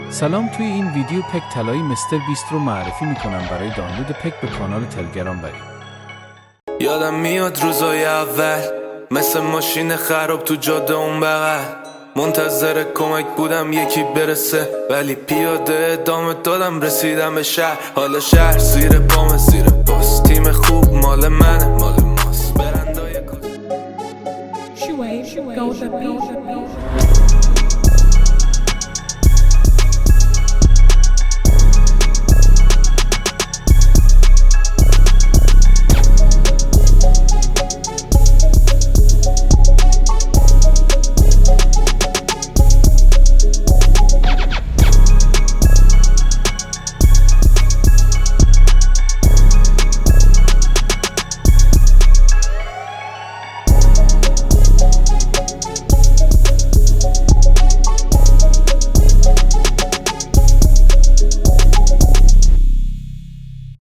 سلام، توی این ویدیو پک طلایی مستر بیست رو معرفی میکنم برای دانلود پک به کانال تلگرام برید. یادم میاد روزای اول مثل ماشین خراب تو جاده اون بغل منتظر کمک بودم یکی برسه، ولی پیاده ادامه دادم رسیدم به شهر. حالا شهر زیر پام زیر باز، تیم خوب مال منه